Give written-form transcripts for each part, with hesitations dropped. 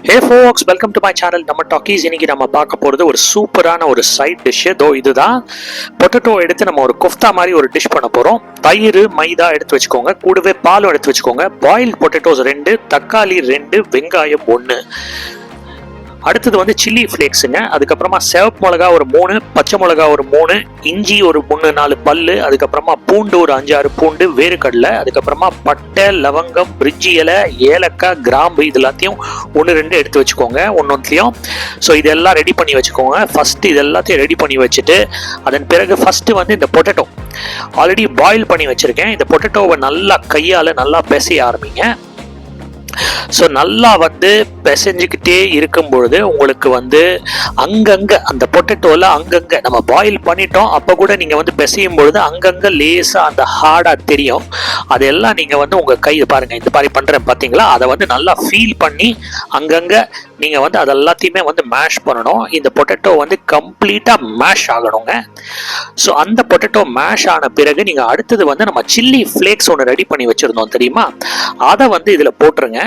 Hey folks, welcome to my channel. நம்ம talkies இன்னைக்கு நம்ம பார்க்க போறது ஒரு சூப்பரான ஒரு சைட் டிஷ். இதுதான் பொட்டேட்டோ எடுத்து நம்ம ஒரு குஃப்தா மாதிரி ஒரு டிஷ் பண்ண போறோம். தயிர் மைதா எடுத்து வச்சுக்கோங்க, கூடவே பாலும் எடுத்து வச்சுக்கோங்க, பாயில் பொட்டேட்டோஸ் 2, தக்காளி 2, வெங்காயம் 1. அடுத்தது வந்து சில்லி ஃப்ளேக்ஸுங்க. அதுக்கப்புறமா சிவப்பு மிளகா ஒரு 3, பச்சை மிளகா ஒரு 3, இஞ்சி ஒரு 3-4 பல்லு, அதுக்கப்புறமா பூண்டு ஒரு 5-6 பூண்டு, வேர்க்கடலை, அதுக்கப்புறமா பட்டை, லவங்கம், பிரிஞ்சி இலை, ஏலக்காய், கிராம்பு, இது எல்லாத்தையும் 1-2 எடுத்து வச்சுக்கோங்க ஒன்னொன்னுலையும். ஸோ இதெல்லாம் ரெடி பண்ணி வச்சுக்கோங்க. ஃபர்ஸ்ட் இது எல்லாத்தையும் ரெடி பண்ணி வச்சுட்டு அதன் பிறகு ஃபர்ஸ்ட் வந்து இந்த பொட்டேட்டோ ஆல்ரெடி பாயில் பண்ணி வச்சிருக்கேன். இந்த பொட்டேட்டோவை நல்லா கையால் நல்லா பிசைய ஆரம்பிங்க. ஸோ நல்லா வந்து பிசைஞ்சுக்கிட்டே இருக்கும் பொழுது உங்களுக்கு வந்து அங்கங்கே அந்த பொட்டேட்டோவில் அங்கங்கே நம்ம பாயில் பண்ணிட்டோம், அப்போ கூட நீங்கள் வந்து பிசையும் பொழுது அங்கங்கே லேசாக அந்த ஹார்டாக தெரியும். அதெல்லாம் நீங்கள் வந்து உங்கள் கை பாருங்கள், இந்த மாதிரி பண்ணுறேன் பார்த்தீங்களா, அதை வந்து நல்லா ஃபீல் பண்ணி அங்கங்கே நீங்கள் வந்து அது எல்லாத்தையுமே வந்து மேஷ் பண்ணணும். இந்த பொட்டேட்டோ வந்து கம்ப்ளீட்டாக மேஷ் ஆகணுங்க. ஸோ அந்த பொட்டேட்டோ மேஷ் ஆன பிறகு நீங்கள் அடுத்தது வந்து நம்ம சில்லி ஃப்ளேக்ஸ் ஒன்று ரெடி பண்ணி வச்சுருந்தோம் தெரியுமா, அதை வந்து இதில் போட்டுருங்க.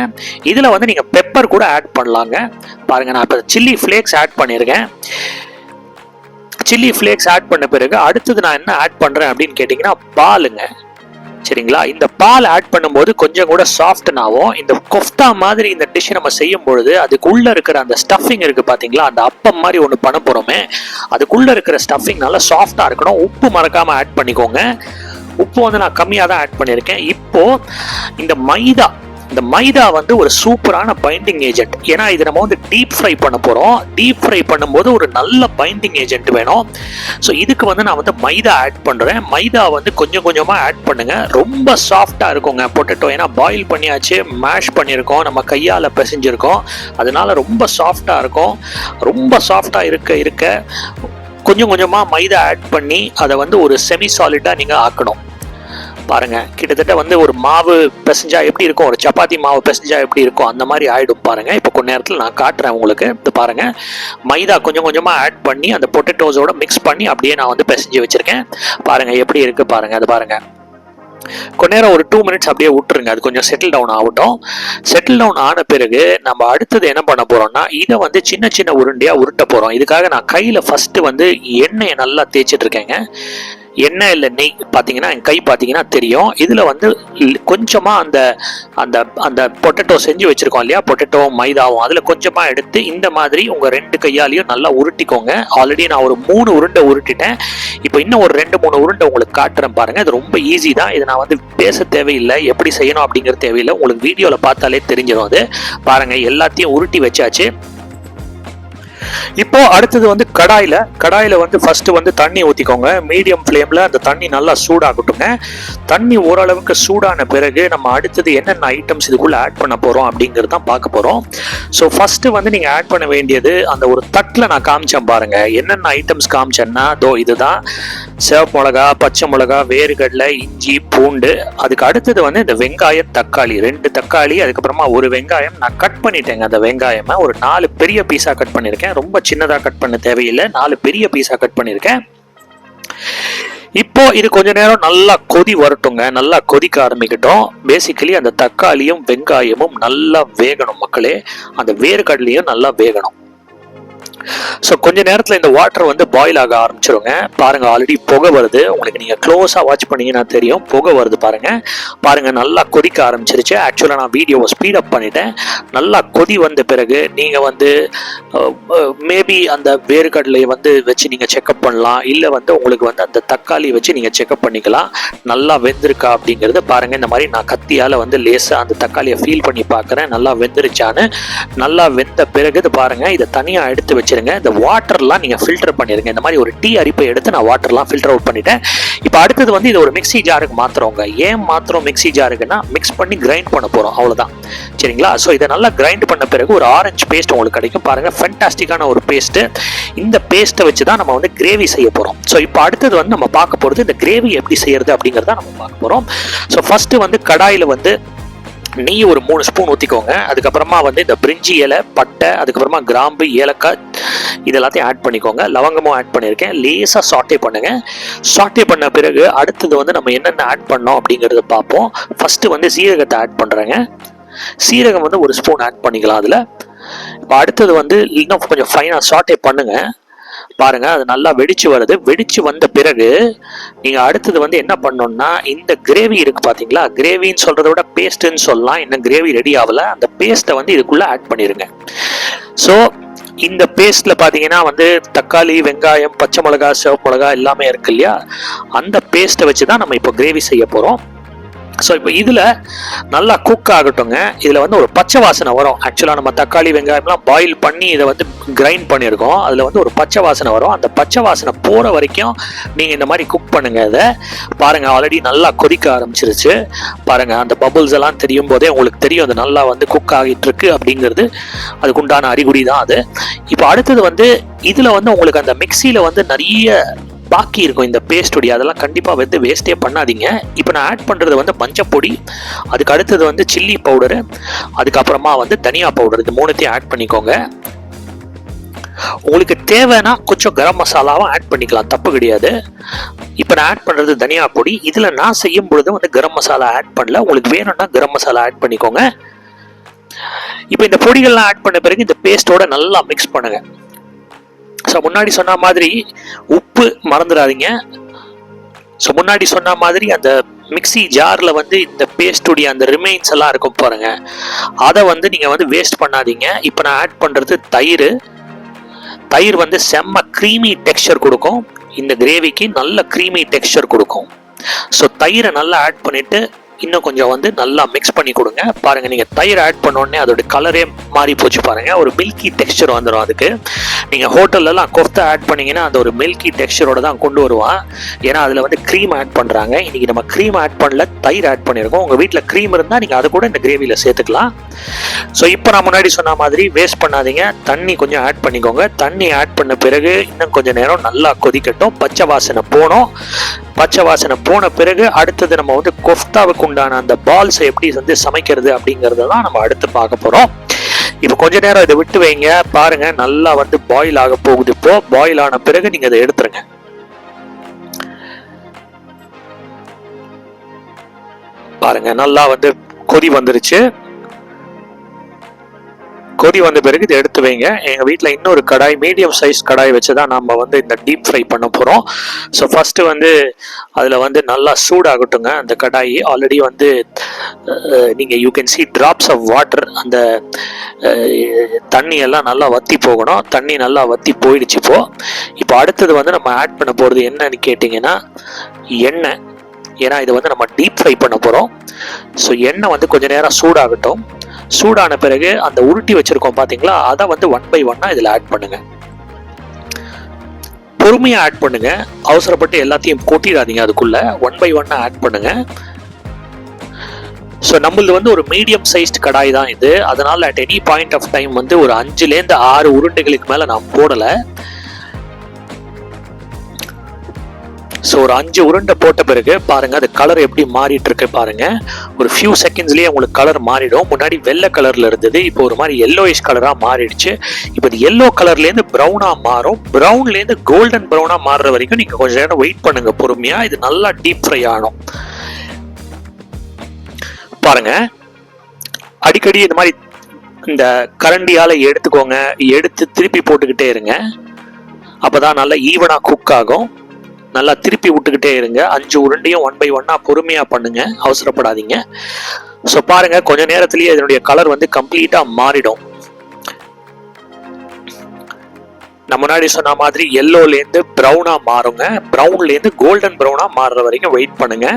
இதில் வந்து நீங்கள் பெப்பர் கூட ஆட் பண்ணலாங்க. பாருங்கள், நான் இப்போ சில்லி ஃப்ளேக்ஸ் ஆட் பண்ணியிருக்கேன். சில்லி ஃப்ளேக்ஸ் ஆட் பண்ண பிறகு அடுத்தது நான் என்ன ஆட் பண்ணுறேன் அப்படின்னு கேட்டிங்கன்னா பாலுங்க. சரிங்களா, இந்த பால் ஆட் பண்ணும்போது கொஞ்சம் கூட சாஃப்டன் ஆகும். இந்த கொஃப்தா மாதிரி இந்த டிஷ் நம்ம செய்யும் பொழுது அதுக்குள்ள இருக்கிற அந்த ஸ்டஃபிங் இருக்கு பாத்தீங்களா, அந்த அப்பம் மாதிரி ஒன்று பண்ண போறோமே, அதுக்குள்ள இருக்கிற ஸ்டஃபிங் நல்லா சாஃப்டா இருக்கணும். உப்பு மறக்காம ஆட் பண்ணிக்கோங்க. உப்பு வந்து நான் கம்மியாக தான் ஆட் பண்ணியிருக்கேன். இப்போ இந்த மைதா வந்து ஒரு சூப்பரான பைண்டிங் ஏஜென்ட். ஏன்னா இது நம்ம வந்து டீப் ஃப்ரை பண்ண போறோம். டீப் ஃப்ரை பண்ணும்போது ஒரு நல்ல பைண்டிங் ஏஜென்ட் வேணும். ஸோ இதுக்கு வந்து நான் வந்து மைதா ஆட் பண்றேன். மைதா வந்து கொஞ்சம் கொஞ்சமா ஆட் பண்ணுங்க. ரொம்ப சாஃப்டா இருக்குங்க பொட்டேட்டோ. ஏன்னா பாயில் பண்ணியாச்சு, மேஷ் பண்ணியிருக்கோம், நம்ம கையால பிசைஞ்சிருக்கோம், அதனால ரொம்ப சாஃப்டா இருக்கும். ரொம்ப சாஃப்டா இருக்க கொஞ்சம் கொஞ்சமா மைதா ஆட் பண்ணி அதை வந்து ஒரு செமி சாலிடா நீங்க ஆக்கணும். பாருங்க, கிட்டத்தட்ட வந்து ஒரு மாவு பிசைஞ்சா எப்படி இருக்கும், ஒரு சப்பாத்தி மாவு பிசைஞ்சா எப்படி இருக்கும், அந்த மாதிரி ஆயிடும். பாருங்க, இப்போ கொஞ்ச நேரத்தில் நான் காட்டுறேன் உங்களுக்கு. இது பாருங்க, மைதா கொஞ்சம் கொஞ்சமா ஆட் பண்ணி அந்த பொட்டேட்டோஸோட மிக்ஸ் பண்ணி அப்படியே நான் வந்து பிசைஞ்சு வச்சிருக்கேன். பாருங்க எப்படி இருக்கு பாருங்க. அது பாருங்க, கொஞ்ச நேரம் ஒரு 2 மினிட்ஸ் அப்படியே விட்டுருங்க, அது கொஞ்சம் செட்டில் டவுன் ஆகட்டும். செட்டில் டவுன் ஆன பிறகு நம்ம அடுத்தது என்ன பண்ண போறோம்னா, இதை வந்து சின்ன சின்ன உருண்டையா உருட்ட போறோம். இதுக்காக நான் கையில ஃபர்ஸ்ட் வந்து எண்ணெயை நல்லா தேய்ச்சிட்டு இருக்கேங்க. எண்ணெய் இல்லை நெய் பார்த்தீங்கன்னா என் கை பார்த்தீங்கன்னா தெரியும். இதில் வந்து கொஞ்சமாக அந்த அந்த அந்த பொட்டேட்டோ செஞ்சு வச்சுருக்கோம் இல்லையா, பொட்டேட்டோ மைதாவும், அதில் கொஞ்சமாக எடுத்து இந்த மாதிரி உங்கள் 2 கையாலையும் நல்லா உருட்டிக்கோங்க. ஆல்ரெடி நான் ஒரு 3 உருண்டை உருட்டிட்டேன். இப்போ இன்னும் ஒரு 2-3 உருண்டை உங்களுக்கு காட்டுறேன் பாருங்கள். இது ரொம்ப ஈஸி தான். இது நான் வந்து பேச தேவையில்லை, எப்படி செய்யணும் அப்படிங்கிறது தேவையில்லை, உங்களுக்கு வீடியோவில் பார்த்தாலே தெரிஞ்சிடும். அது பாருங்கள், எல்லாத்தையும் உருட்டி வச்சாச்சு. இப்போ அடுத்தது வந்து கடாயில வந்து ஃபர்ஸ்ட் வந்து தண்ணி ஊற்றிக்கோங்க. மீடியம் ஃப்ளேமில் அந்த தண்ணி நல்லா சூடாகட்டுங்க. தண்ணி ஓரளவுக்கு சூடான பிறகு நம்ம அடுத்தது என்னென்ன ஐட்டம்ஸ் இதுக்குள்ள ஆட் பண்ண போறோம் அப்படிங்கிறது தான் பார்க்க போறோம். ஸோ ஃபர்ஸ்ட் வந்து நீங்க ஆட் பண்ண வேண்டியது அந்த ஒரு தட்டில் நான் காமிச்சேன் பாருங்க, என்னென்ன ஐட்டம்ஸ் காமிச்சேன்னா இதுதான் சிவப்பு மிளகா, பச்சை மிளகா, வேர்க்கடலை, இஞ்சி, பூண்டு. அதுக்கு அடுத்தது வந்து இந்த வெங்காயம், தக்காளி 2 தக்காளி, அதுக்கப்புறமா ஒரு வெங்காயம் நான் கட் பண்ணிட்டேங்க. அந்த வெங்காயமா ஒரு 4 பெரிய பீஸா கட் பண்ணியிருக்கேன். ரொம்ப சின்னதா கட் பண்ண தேவையில்லை, 4 பெரிய பீஸா கட் பண்ணியிருக்கேன். இப்போ இது கொஞ்ச நேரம் நல்லா கொதி வரட்டுங்க, நல்லா கொதிக்க ஆரம்பிக்கட்டும். பேசிக்கலி அந்த தக்காளியும் வெங்காயமும் நல்லா வேகணும் மக்களே, அந்த வேர்க்கடலையும் நல்லா வேகணும். ஸோ கொஞ்ச நேரத்தில் இந்த வாட்டர் வந்து பாயில் ஆக ஆரம்பிச்சிருங்க. பாருங்க, ஆல்ரெடி புகை வருது. உங்களுக்கு நீங்கள் க்ளோஸாக வாட்ச் பண்ணீங்கன்னா தெரியும், புகை வருது பாருங்க நல்லா கொதிக்க ஆரம்பிச்சிருச்சு. ஆக்சுவலாக நான் வீடியோவை ஸ்பீட் அப் பண்ணிட்டேன். நல்லா கொதி வந்த பிறகு நீங்கள் வந்து மேபி அந்த வேர்க்கடலையை வந்து வச்சு நீங்கள் செக்அப் பண்ணலாம், இல்லை வந்து உங்களுக்கு வந்து அந்த தக்காளி வச்சு நீங்கள் செக்அப் பண்ணிக்கலாம் நல்லா வெந்திருக்கா அப்படிங்கிறது. பாருங்கள், இந்த மாதிரி நான் கத்தியால் வந்து லேசாக அந்த தக்காளியை ஃபீல் பண்ணி பார்க்குறேன் நல்லா வெந்துருச்சான்னு. நல்லா வெந்த பிறகு இது பாருங்கள், இதை தனியாக எடுத்து வச்சு இந்த வாட்டர்லாம் நீங்க ஃபில்டர் பண்ணிருங்க. இந்த மாதிரி ஒரு டீ அரிப்பை எடுத்து நான் வாட்டர்லாம் ஃபில்டர் அவுட் பண்ணிட்டேன். இப்போ அடுத்தது வந்து இது ஒரு மிக்ஸி ஜாருக்கு மாத்துறோங்க. ஏன் மாத்திரம் மிக்ஸி ஜாருக்குன்னா மிக்ஸ் பண்ணி கிரைண்ட் பண்ண போறோம், அவ்வளவுதான். சரிங்களா, ஸோ இதை நல்லா கிரைண்ட் பண்ண பிறகு ஒரு ஆரஞ்சு பேஸ்ட் உங்களுக்கு கிடைக்கும். பாருங்க, ஃபென்டாஸ்டிக்கான ஒரு பேஸ்ட். இந்த பேஸ்ட்டை வச்சு தான் நம்ம வந்து கிரேவி செய்ய போறோம். ஸோ இப்போ அடுத்தது வந்து நம்ம பார்க்க போறது இந்த கிரேவி எப்படி செய்யறது அப்படிங்கிறத நம்ம பார்க்க போறோம். ஸோ ஃபர்ஸ்ட் வந்து கடாயில வந்து நெய் ஒரு 3 ஸ்பூன் ஊற்றிக்கோங்க. அதுக்கப்புறமா வந்து இந்த பிரிஞ்சி இலை, பட்டை, அதுக்கப்புறமா கிராம்பு, ஏலக்காய் இதெல்லாத்தையும் ஆட் பண்ணிக்கோங்க. லவங்கமும் ஆட் பண்ணியிருக்கேன். லேசாக சாட்டே பண்ணுங்க. சாட்டே பண்ண பிறகு அடுத்தது வந்து நம்ம என்னென்ன ஆட் பண்ணோம் அப்படிங்கிறத பார்ப்போம். ஃபர்ஸ்ட் வந்து சீரகத்தை ஆட் பண்ணுறேங்க. சீரகம் வந்து 1 ஸ்பூன் ஆட் பண்ணிக்கலாம். அதில் இப்போ அடுத்தது வந்து இன்னும் கொஞ்சம் ஃபைனாக சாட்டே பண்ணுங்க. பாருங்க அது நல்லா வெடிச்சு வருது. வெடிச்சு வந்த பிறகு நீங்க அடுத்தது வந்து என்ன பண்ணணும்னா, இந்த கிரேவி இருக்கு பாத்தீங்களா, கிரேவின்னு சொல்றதை விட பேஸ்ட்ன்னு சொல்லலாம், இன்னும் கிரேவி ரெடி ஆகல. அந்த பேஸ்ட்டை வந்து இதுக்குள்ள ஆட் பண்ணிருங்க. ஸோ இந்த பேஸ்ட்ல பாத்தீங்கன்னா வந்து தக்காளி, வெங்காயம், பச்சை மிளகா, சிவப்பு மிளகா எல்லாமே இருக்கு இல்லையா, அந்த பேஸ்ட்டை வச்சு தான் நம்ம இப்போ கிரேவி செய்ய போறோம். ஸோ இப்போ இதில் நல்லா குக் ஆகட்டுங்க. இதில் வந்து ஒரு பச்சை வாசனை வரும். ஆக்சுவலாக நம்ம தக்காளி வெங்காயம்லாம் பாயில் பண்ணி இதை வந்து கிரைண்ட் பண்ணியிருக்கோம். அதில் வந்து ஒரு பச்சை வாசனை வரும். அந்த பச்சை வாசனை போகிற வரைக்கும் நீங்கள் இந்த மாதிரி குக் பண்ணுங்கள். இதை பாருங்கள், ஆல்ரெடி நல்லா கொதிக்க ஆரம்பிச்சிருச்சு. பாருங்கள், அந்த பபுள்ஸ் எல்லாம் தெரியும் போதே உங்களுக்கு தெரியும் அது நல்லா வந்து குக் ஆகிட்டு இருக்கு அப்படிங்கிறது. அதுக்குண்டான அறிகுறி தான் அது. இப்போ அடுத்தது வந்து இதில் வந்து உங்களுக்கு அந்த மிக்சியில் வந்து நிறைய பாக்கி இருக்கும் இந்த பேஸ்ட், அதெல்லாம் கண்டிப்பாக வந்து வேஸ்டே பண்ணாதீங்க. இப்போ நான் ஆட் பண்ணுறது வந்து மஞ்சப்பொடி, அதுக்கு அடுத்தது வந்து சில்லி பவுடரு, அதுக்கப்புறமா வந்து தனியா பவுடர். இது மூணுத்தையும் ஆட் பண்ணிக்கோங்க. உங்களுக்கு தேவைன்னா கொஞ்சம் கரம் மசாலாவும் ஆட் பண்ணிக்கலாம், தப்பு கிடையாது. இப்போ நான் ஆட் பண்ணுறது தனியா பொடி. இதில் நான் செய்யும் பொழுது வந்து கரம் மசாலா ஆட் பண்ணல. உங்களுக்கு வேணும்னா கரம் மசாலா ஆட் பண்ணிக்கோங்க. இப்போ இந்த பொடிகள்லாம் ஆட் பண்ண பிறகு இந்த பேஸ்டோட நல்லா மிக்ஸ் பண்ணுங்க. ஸோ முன்னாடி சொன்ன மாதிரி உப்பு மறந்துடாதீங்க. ஸோ முன்னாடி சொன்ன மாதிரி அந்த மிக்சி ஜாரில் வந்து இந்த பேஸ்டுடைய அந்த ரிமைன்ஸ் எல்லாம் இருக்கும் பாருங்க, அதை வந்து நீங்கள் வந்து வேஸ்ட் பண்ணாதீங்க. இப்போ நான் ஆட் பண்ணுறது தயிர். தயிர் வந்து செம்ம க்ரீமி டெக்ஸ்சர் கொடுக்கும், இந்த கிரேவிக்கு நல்ல க்ரீமி டெக்ஸ்சர் கொடுக்கும். ஸோ தயிரை நல்லா ஆட் பண்ணிவிட்டு இன்னும் கொஞ்சம் வந்து நல்லா மிக்ஸ் பண்ணி கொடுங்க. பாருங்கள், நீங்கள் தயிர் ஆட் பண்ணோடனே அதோட கலரே மாறி போச்சு பாருங்கள், ஒரு மில்கி டெக்ஸ்சர் வந்துடும். அதுக்கு நீங்கள் ஹோட்டல்லலாம் கொஃப்தா ஆட் பண்ணிங்கன்னா அந்த ஒரு மில்கி டெக்ஸ்சரோட தான் கொண்டு வருவான். ஏன்னா அதில் வந்து க்ரீம் ஆட் பண்ணுறாங்க. இன்றைக்கி நம்ம க்ரீம் ஆட் பண்ணல, தயிர் ஆட் பண்ணியிருக்கோம். உங்கள் வீட்டில் க்ரீம் இருந்தால் நீங்கள் அதை கூட இந்த கிரேவியில் சேர்த்துக்கலாம். ஸோ இப்போ நான் முன்னாடி சொன்ன மாதிரி வேஸ்ட் பண்ணாதீங்க, தண்ணி கொஞ்சம் ஆட் பண்ணிக்கோங்க. தண்ணி ஆட் பண்ண பிறகு இன்னும் கொஞ்சம் நேரம் நல்லா கொதிக்கட்டும், பச்சை வாசனை போனோம். பச்சை வாசனை போன பிறகு அடுத்தது நம்ம வந்து கொஃப்தாவுக்கு உண்டான அந்த பால்ஸை எப்படி வந்து சமைக்கிறது அப்படிங்கிறத தான் நம்ம அடுத்து பார்க்க போகிறோம். இப்போ கொஞ்ச நேரம் இதை விட்டு வைங்க. பாருங்க, நல்லா வந்து பாயில் ஆக போகுது. இப்போ பாயில் ஆன பிறகு நீங்க இதை எடுத்துருங்க. பாருங்க, நல்லா வந்து கொதி வந்துருச்சு. கொதி வந்த பிறகு இதை எடுத்து வைங்க. எங்கள் வீட்டில் இன்னொரு கடாய், மீடியம் சைஸ் கடாய் வச்சு தான் நம்ம வந்து இந்த டீப் ஃப்ரை பண்ண போகிறோம். ஸோ ஃபஸ்ட்டு வந்து அதில் வந்து நல்லா சூடாகட்டுங்க அந்த கடாய். ஆல்ரெடி வந்து நீங்கள் you can see drops of water. அந்த தண்ணியெல்லாம் நல்லா வற்றி போகணும். தண்ணி நல்லா வற்றி போயிடுச்சு. இப்போ அடுத்தது வந்து நம்ம ஆட் பண்ண போகிறது என்னன்னு கேட்டிங்கன்னா எண்ணெய். ஏன்னா இதை வந்து நம்ம டீப் ஃப்ரை பண்ண போகிறோம். ஸோ எண்ணெய் வந்து கொஞ்சம் நேரம் சூடாகட்டும். சூடான பிறகு அந்த உருட்டி வச்சிருக்கோம் பாத்தீங்களா, அதை வந்து 1 by 1 இதுல ஆட் பண்ணுங்க. பொறுமையா ஆட் பண்ணுங்க, அவசரப்பட்டு எல்லாத்தையும் கொட்டிடாதீங்க. அதுக்குள்ள 1 by 1 ஆட் பண்ணுங்க. ஸோ நம்மளது வந்து ஒரு மீடியம் சைஸ்ட் கடாய் தான் இது. அதனால at any point of time வந்து ஒரு 5லேருந்து 6 உருண்டைகளுக்கு மேல நான் போடலை. ஸோ ஒரு 5 உருண்டை போட்ட பிறகு பாருங்க அது கலர் எப்படி மாறிட்டு இருக்கு பாருங்க. ஒரு ஃபியூ செகண்ட்ஸ்லேயே உங்களுக்கு கலர் மாறிடும். முன்னாடி வெள்ளை கலர்ல இருந்தது, இப்போ ஒரு மாதிரி எல்லோயிஷ் கலராக மாறிடுச்சு. இப்போ இது எல்லோ கலர்லேருந்து ப்ரௌனாக மாறும். ப்ரௌன்லேருந்து கோல்டன் ப்ரௌனாக மாறுற வரைக்கும் நீங்கள் கொஞ்சம் நேரம் வெயிட் பண்ணுங்க பொறுமையா. இது நல்லா டீப் ஃப்ரை ஆகணும். பாருங்க, அடிக்கடி இந்த மாதிரி இந்த கரண்டியால எடுத்துக்கோங்க, எடுத்து திருப்பி போட்டுக்கிட்டே இருங்க. அப்போதான் நல்லா ஈவனாக குக் ஆகும். நல்லா திருப்பி விட்டுக்கிட்டே இருங்க. 5 உருண்டையும் 1 by 1 பொறுமையா பண்ணுங்க, அவசரப்படாதீங்க. ஸோ பாருங்க, கொஞ்ச நேரத்திலேயே இதனுடைய கலர் வந்து கம்ப்ளீட்டா மாறிடும். நான் முன்னாடி சொன்ன மாதிரி எல்லோலேருந்து ப்ரௌனா மாறுங்க. ப்ரௌன்லேருந்து கோல்டன் ப்ரௌனா மாறுற வரைக்கும் வெயிட் பண்ணுங்க.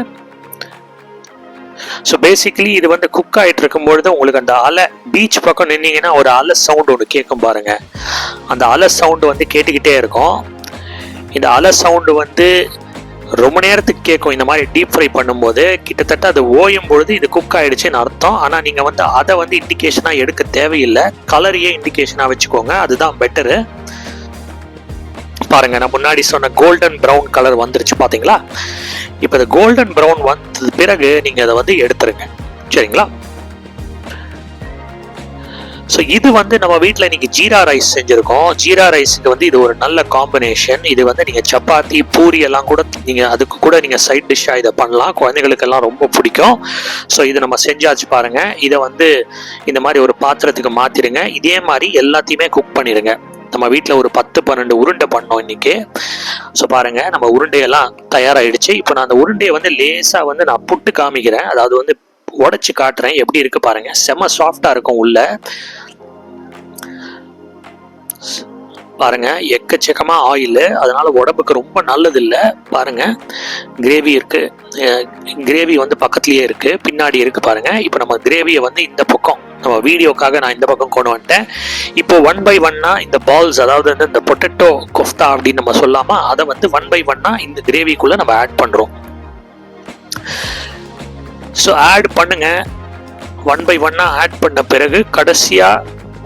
ஸோ பேசிக்கலி இது வந்து குக் ஆகிட்டு இருக்கும்பொழுது உங்களுக்கு அந்த அலை, பீச் பக்கம் நின்னீங்கன்னா ஒரு அலை சவுண்ட் ஒன்று கேட்கும் பாருங்க. அந்த அலை சவுண்டு வந்து கேட்டுக்கிட்டே இருக்கும். இந்த அலை சவுண்டு வந்து ரொம்ப நேரத்துக்கு கேட்கும். இந்த மாதிரி டீப் ஃப்ரை பண்ணும்போது கிட்டத்தட்ட அது ஓயும் பொழுது இது குக் ஆயிடுச்சுன்னு அர்த்தம். ஆனால் நீங்கள் வந்து அதை வந்து இண்டிகேஷனாக எடுக்க தேவையில்லை, கலரையே இண்டிகேஷனாக வச்சுக்கோங்க, அதுதான் பெட்டரு. பாருங்க, நான் முன்னாடி சொன்ன கோல்டன் ப்ரௌன் கலர் வந்துருச்சு பாத்தீங்களா. இப்போ இந்த கோல்டன் ப்ரௌன் வந்த பிறகு நீங்க அதை வந்து எடுத்துருங்க, சரிங்களா. ஸோ இது வந்து நம்ம வீட்டில் இன்னைக்கு ஜீரா ரைஸ் செஞ்சுருக்கோம். ஜீரா ரைஸுக்கு வந்து இது ஒரு நல்ல காம்பினேஷன். இது வந்து நீங்கள் சப்பாத்தி பூரி எல்லாம் கூட நீங்கள் அதுக்கு கூட நீங்கள் சைட் டிஷ்ஷாக இதை பண்ணலாம். குழந்தைகளுக்கெல்லாம் ரொம்ப பிடிக்கும். ஸோ இது நம்ம செஞ்சாச்சு பாருங்கள். இதை வந்து இந்த மாதிரி ஒரு பாத்திரத்துக்கு மாற்றிடுங்க. இதே மாதிரி எல்லாத்தையுமே குக் பண்ணிடுங்க. நம்ம வீட்டில் ஒரு 10-12 உருண்டை பண்ணோம் இன்னைக்கு. ஸோ பாருங்க நம்ம உருண்டையெல்லாம் தயாராகிடுச்சு. இப்போ நான் அந்த உருண்டையை வந்து லேசாக வந்து நான் புட்டு காமிக்கிறேன். அதாவது வந்து உடைச்சு காட்டுறேன் எப்படி இருக்கு பாருங்க. செம சாஃப்டா இருக்கும் உள்ள பாருங்க. எக்கச்சக்கமா ஆயில், அதனால உடம்புக்கு ரொம்ப நல்லது இல்லை. பாருங்க கிரேவி இருக்கு, கிரேவி வந்து பக்கத்துலயே இருக்கு, பின்னாடி இருக்கு பாருங்க. இப்போ நம்ம கிரேவியை வந்து இந்த பக்கம் நம்ம வீடியோக்காக நான் இந்த பக்கம் கொண்டு வந்துட்டேன். இப்போ 1 by 1 இந்த பால்ஸ், அதாவது வந்து இந்த பொட்டேட்டோ கொஃப்தா அப்படின்னு நம்ம சொல்லாம அதை வந்து 1 by 1 இந்த கிரேவிக்குள்ள நம்ம ஆட் பண்றோம். ஸோ ஆட் பண்ணுங்க. 1 by 1 ஆட் பண்ண பிறகு கடைசியா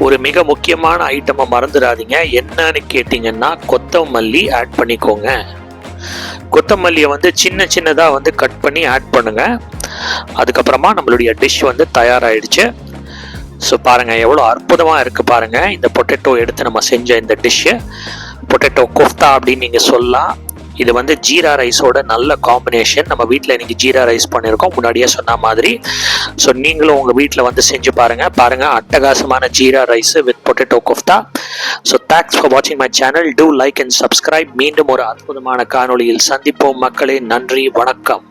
ஒரு மிக முக்கியமான ஐட்டமை மறந்துடாதீங்க. என்னன்னு கேட்டீங்கன்னா கொத்தமல்லி ஆட் பண்ணிக்கோங்க. கொத்தமல்லியை வந்து சின்ன சின்னதா வந்து கட் பண்ணி ஆட் பண்ணுங்க. அதுக்கப்புறமா நம்மளுடைய டிஷ் வந்து தயாராகிடுச்சு. ஸோ பாருங்க எவ்வளோ அற்புதமா இருக்கு பாருங்க. இந்த பொட்டேட்டோ எடுத்து நம்ம செஞ்ச இந்த டிஷ்ஷு பொட்டேட்டோ கொஃப்தா அப்படின்னு நீங்க சொல்லலாம். இது வந்து ஜீரா ரைஸோட நல்ல காம்பினேஷன். நம்ம வீட்டில் இன்னைக்கு ஜீரா ரைஸ் பண்ணியிருக்கோம் முன்னாடியே சொன்ன மாதிரி. ஸோ நீங்களும் உங்கள் வீட்டில் வந்து செஞ்சு பாருங்க அட்டகாசமான jeera rice with potato kofta. So thanks for வாட்சிங் my channel. Do like and subscribe. மீண்டும் ஒரு அற்புதமான காணொளியில் சந்திப்போம் மக்களே. நன்றி, வணக்கம்.